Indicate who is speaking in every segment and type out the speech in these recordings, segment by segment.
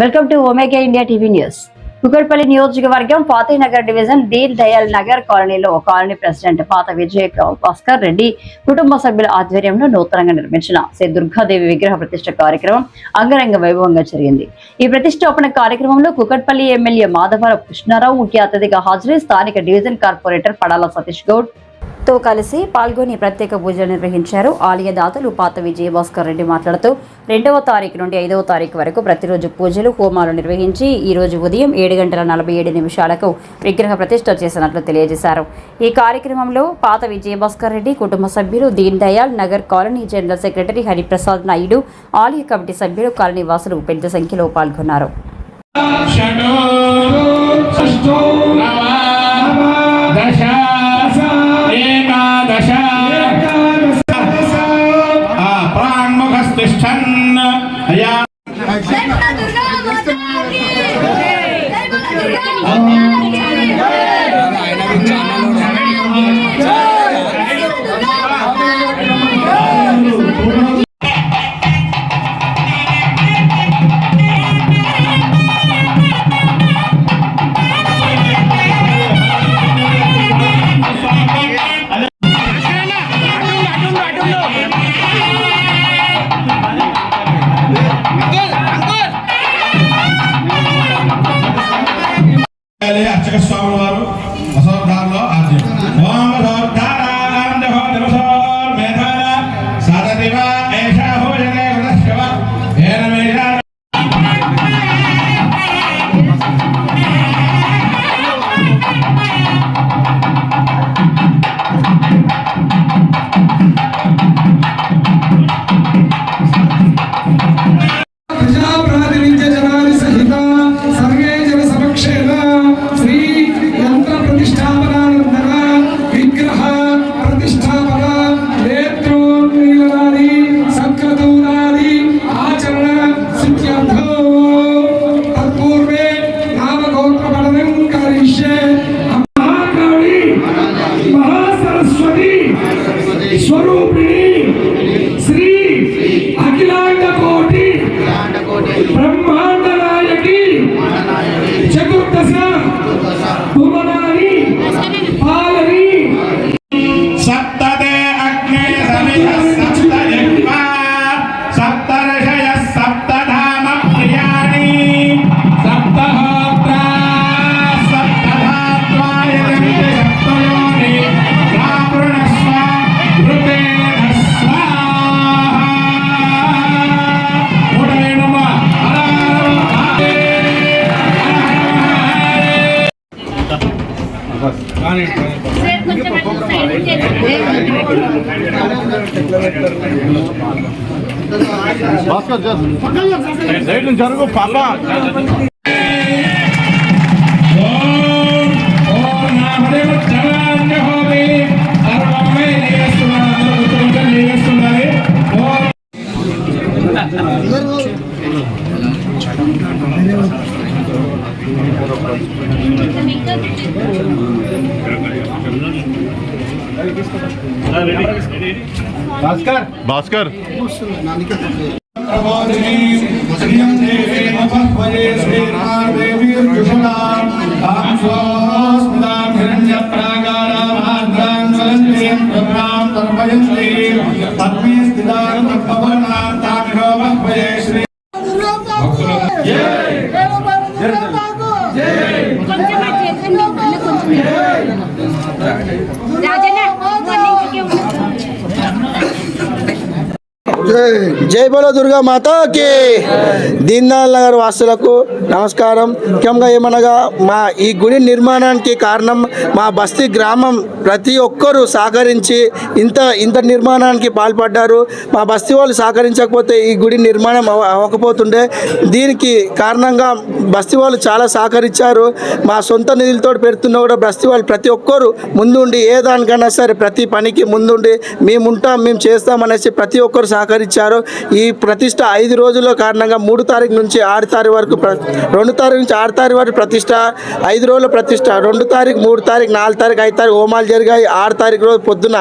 Speaker 1: Welcome to omega India TV news. Kukatpally నియోజకవర్గం ఫాతీనగర్ division Deen Dayal Nagar కాలనీలో colony president పాత విజయ్ భాస్కర్ రెడ్డి కుటుంబ సభ్యుల ఆధ్వర్యంలో నూతనంగా నిర్మించిన శ్రీ దుర్గాదేవి విగ్రహ ప్రతిష్ఠ కార్యక్రమం అంగరంగ వైభవంగా జరిగింది. ఈ ప్రతిష్టాపన కార్యక్రమంలో కుకట్పల్లి ఎమ్మెల్యే మాధవరావు కృష్ణారావు ముఖ్య అతిథిగా హాజరై స్థానిక డివిజన్ కార్పొరేటర్ పడాల సతీష్ గౌడ్ తో కలిసి పాల్గొని ప్రత్యేక పూజలు నిర్వహించారు. ఆలయ దాతలు పాత విజయ భాస్కర్ రెడ్డి మాట్లాడుతూ 2వ తారీఖు నుండి 5వ తారీఖు వరకు ప్రతిరోజు పూజలు హోమాలు నిర్వహించి ఈ రోజు ఉదయం 7:47 విగ్రహ ప్రతిష్ఠ చేసినట్లు తెలియజేశారు. ఈ కార్యక్రమంలో పాత విజయ భాస్కర్ రెడ్డి కుటుంబ సభ్యులు, Deen Dayal Nagar colony general secretary Hariprasad Naidu, ఆలయ కమిటీ సభ్యులు, కాలనీ వాసులు పెద్ద సంఖ్యలో పాల్గొన్నారు.
Speaker 2: అర్చక స్వామి వారు అసోద్ధారంలో స్వరూపిణి శ్రీ అఖిలాండ కోటి బ్రహ్మాండ నాయకి చతుర్దశ భువనాని పాలని సప్తదే అగ్నేయ సమిధ సప్త యజ్ఞ సప్త ఋషయ సప్తధామ ప్రియాణి సప్తహోత్ర సప్తధాత్వాయ సప్తయోని రావృణస్వ ఋతేన స్వాహా. మూడవే నమ జరుగు పాప
Speaker 3: భాస్కర్
Speaker 4: జై బోలో దుర్గా మాతాకి. దీన్ దయాల్ నగర్ వాసులకు నమస్కారం. ముఖ్యంగా ఏమనగా మా ఈ గుడి నిర్మాణానికి కారణం మా బస్తీ గ్రామం ప్రతి ఒక్కరూ సహకరించి ఇంత నిర్మాణానికి పాల్పడ్డారు. మా బస్తీ వాళ్ళు సహకరించకపోతే ఈ గుడి నిర్మాణం అవ్వకపోతుండే. దీనికి కారణంగా బస్తీ వాళ్ళు చాలా సహకరించారు. మా సొంత నిధులతో పెడుతున్నా కూడా బస్తీ వాళ్ళు ప్రతి ఒక్కరు ముందుండి ఏ దానికైనా సరే ప్రతి పనికి ముందుండి మేము చేస్తామనేసి ప్రతి ఒక్కరు సహకరించారు. ఇచ్చారు. ఈ ప్రతిష్ట 5 రోజుల కారణంగా 3 తారీఖు నుంచి 6 తారీఖు వరకు 2 తారీఖు నుంచి 6 తారీఖు వరకు ప్రతిష్ట, 5 రోజుల ప్రతిష్ట, 2 తారీఖు 3 తారీఖు 4 తారీఖు 5 తారీఖు హోమాలు జరిగాయి. 6 తారీఖు రోజు పొద్దున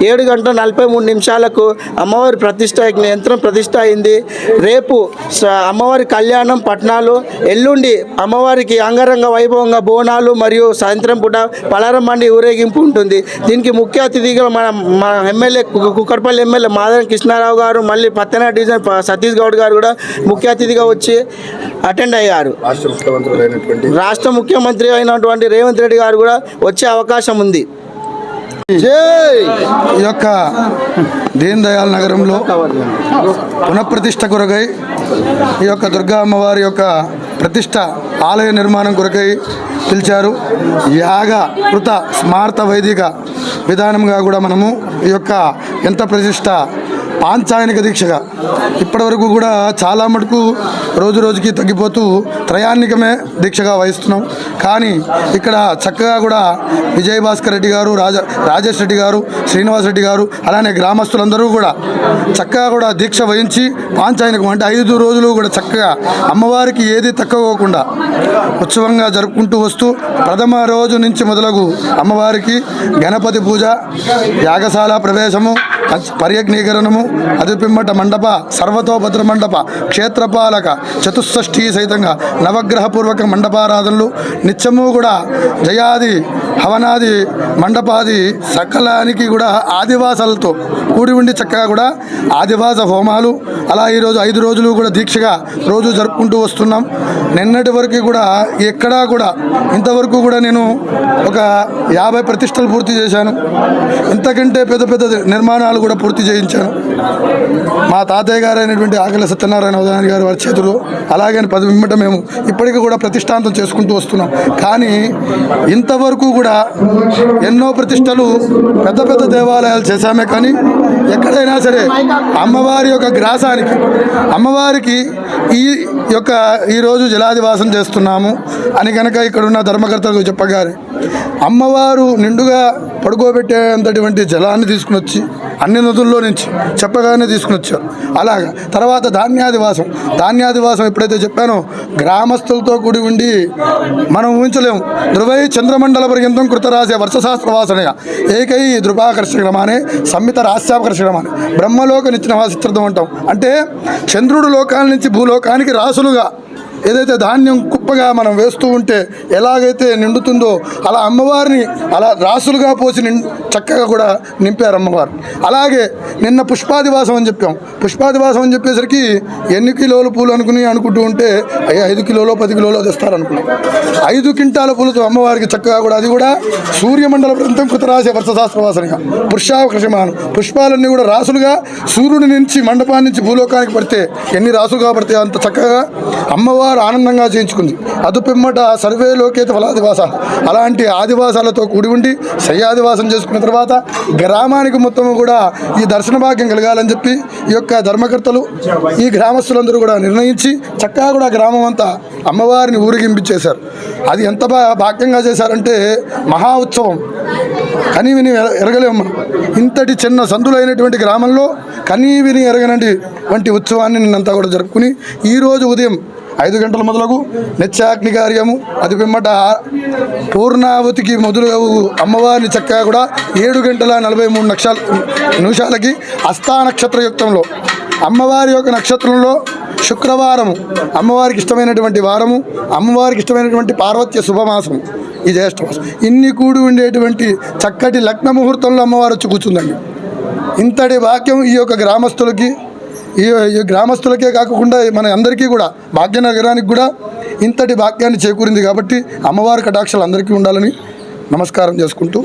Speaker 4: 7:43 అమ్మవారి ప్రతిష్ట యంత్రం ప్రతిష్ట అయింది. రేపు అమ్మవారి కళ్యాణం పట్నాలు, ఎల్లుండి అమ్మవారికి అంగరంగ వైభవంగా బోనాలు మరియు సాయంత్రం పూట పలారం మండి ఊరేగింపు ఉంటుంది. దీనికి ముఖ్య అతిథిగా మన ఎమ్మెల్యే కుక్కట్పల్లి ఎమ్మెల్యే మాధవ కృష్ణారావు గారు, మళ్ళీ పత్తెన డివిజన్ సతీష్ గౌడ్ గారు కూడా ముఖ్య అతిథిగా వచ్చి అటెండ్ అయ్యారు. రాష్ట్ర ముఖ్యమంత్రి అయినటువంటి రేవంత్ రెడ్డి గారు కూడా వచ్చే అవకాశం ఉంది.
Speaker 5: ఈ యొక్క దీన్ దయాల్ నగరంలో పునఃప్రతిష్ఠ కొరకై ఈ యొక్క దుర్గా అమ్మవారి యొక్క ప్రతిష్ట ఆలయ నిర్మాణం కొరకై పిలిచారు. యాగ కృత స్మార్త వైదిక విధానంగా కూడా మనము ఈ యొక్క యంత్ర ప్రతిష్ట పాంచాయనిక దీక్షగా ఇప్పటివరకు కూడా చాలా మటుకు రోజు రోజుకి తగ్గిపోతూ త్రయాన్నికమే దీక్షగా వహిస్తున్నాం. కానీ ఇక్కడ చక్కగా కూడా విజయభాస్కర్ రెడ్డి గారు, రాజేష్ రెడ్డి గారు, శ్రీనివాస్ రెడ్డి గారు, అలానే గ్రామస్తులందరూ కూడా చక్కగా కూడా దీక్ష వహించి పాంచాయనికం అంటే 5 రోజులు కూడా చక్కగా అమ్మవారికి ఏది తక్కువకుండా ఉత్సవంగా జరుపుకుంటూ వస్తూ ప్రథమ రోజు నుంచి మొదలగు అమ్మవారికి గణపతి పూజ, యాగశాల ప్రవేశము, పర్యగ్నీకరణము, అదుపిమ్మట మండప, సర్వతోభద్ర మండప, క్షేత్రపాలక, చతుషష్ఠి సహితంగా నవగ్రహపూర్వక మండపారాధనలు నిత్యము కూడా జయాది హవనాది మండపాది సకలానికి కూడా ఆదివాసాలతో కూడి ఉండి చక్కగా కూడా ఆదివాస హోమాలు అలా ఈరోజు 5 రోజులు కూడా దీక్షగా రోజు జరుపుకుంటూ వస్తున్నాం. నిన్నటి వరకు కూడా ఎక్కడా కూడా ఇంతవరకు కూడా నేను ఒక 50 ప్రతిష్టలు పూర్తి చేశాను. ఇంతకంటే పెద్ద పెద్ద నిర్మాణాలు కూడా పూర్తి చేయించాను. మా తాతయ్య గారు అయినటువంటి ఆకలి సత్యనారాయణ ఉదయన్ గారు వారి చేతులు అలాగే 10 మిమ్మట మేము ఇప్పటికీ కూడా ప్రతిష్టాంతం చేసుకుంటూ వస్తున్నాం. కానీ ఇంతవరకు కూడా ఎన్నో ప్రతిష్టలు పెద్ద పెద్ద దేవాలయాలు చేశామే, కానీ ఎక్కడైనా సరే అమ్మవారి యొక్క గ్రాసానికి అమ్మవారికి ఈరోజు జలాదివాసం చేస్తున్నాము అని కనుక ఇక్కడున్న ధర్మకర్తలకు చెప్పగానే అమ్మవారు నిండుగా పడుకోబెట్టేంతటువంటి జలాన్ని తీసుకుని వచ్చి అన్ని నదుల్లో నుంచి చెప్పగానే తీసుకుని వచ్చారు. అలాగా తర్వాత ధాన్యాదివాసం ఎప్పుడైతే చెప్పానో గ్రామస్తులతో కూడి ఉండి మనం ఊహించలేము. ధ్రువై చంద్రమండల పర్యంతం కృతరాశ వర్షశాస్త్రవాసనయ ఏకై ధృపాకర్షణమానే సంహిత రాస్యాకర్షణమానే బ్రహ్మలోక నిత్యనివాసిత్రతం అంటాం. అంటే చంద్రుడు లోకాల నుంచి భూలోకానికి రాసులుగా ఏదైతే ధాన్యం కుప్పగా మనం వేస్తూ ఉంటే ఎలాగైతే నిండుతుందో అలా అమ్మవారిని అలా రాసులుగా పోసి చక్కగా కూడా నింపారు అమ్మవారు. అలాగే నిన్న పుష్పాదివాసం అని చెప్పాం. పుష్పాదివాసం అని చెప్పేసరికి ఎన్ని కిలోలు పూలు అనుకుంటూ ఉంటే 5 కిలోలో 10 కిలోలో తెస్తారనుకున్నాం. 5 క్వింటాల పూలతో అమ్మవారికి చక్కగా కూడా అది కూడా సూర్యమండల ప్రాంతం కృతరాశి వర్షశాస్త్రవాసనగా పురుషాకర్షమానం పుష్పాలన్నీ కూడా రాసులుగా సూర్యుడి నుంచి మండపాన్ని నుంచి భూలోకానికి పడితే ఎన్ని రాసులుగా పడితే అంత చక్కగా అమ్మవారు ఆనందంగా చేయించుకుంది. అదుపిమ్మట సర్వే లోకేత ఫలాదివాస అలాంటి ఆదివాసాలతో కూడి ఉండి శయ్యాదివాసం చేసుకున్న తర్వాత గ్రామానికి మొత్తం కూడా ఈ దర్శన భాగ్యం కలగాలని చెప్పి ఈ యొక్క ధర్మకర్తలు ఈ గ్రామస్తులందరూ కూడా నిర్ణయించి చక్కగా కూడా గ్రామం అంతా అమ్మవారిని ఊరేగింపించేశారు. అది ఎంత భాగ్యంగా చేశారంటే మహా ఉత్సవం కనీ విని ఎరగలేము మనం. ఇంతటి చిన్న సందులైనటువంటి గ్రామంలో కనీ విని ఎరగనటువంటి ఉత్సవాన్ని నిన్నంతా కూడా జరుపుకుని ఈరోజు ఉదయం 5 గంటల మొదలకు నిత్యాగ్ని కార్యము అది పిమ్మట పూర్ణావతికి మొదలు అమ్మవారిని చక్కగా కూడా 7:43 నిమిషాలకి హస్తా నక్షత్రయుక్తంలో అమ్మవారి యొక్క నక్షత్రంలో శుక్రవారము అమ్మవారికి ఇష్టమైనటువంటి వారము, అమ్మవారికి ఇష్టమైనటువంటి పార్వత్య శుభమాసము ఈ జ్యేష్ఠమాసం ఇన్ని కూడి ఉండేటువంటి చక్కటి లగ్న ముహూర్తంలో అమ్మవారు వచ్చి కూర్చుందండి. ఇంతటి వాక్యం ఈ యొక్క గ్రామస్తులకి ఈ గ్రామస్తులకే కాకుండా మన అందరికీ కూడా భాగ్యనగరానికి కూడా ఇంతటి భాగ్యాన్ని చేకూరింది. కాబట్టి అమ్మవారి కటాక్షాలు అందరికీ ఉండాలని నమస్కారం చేసుకుంటూ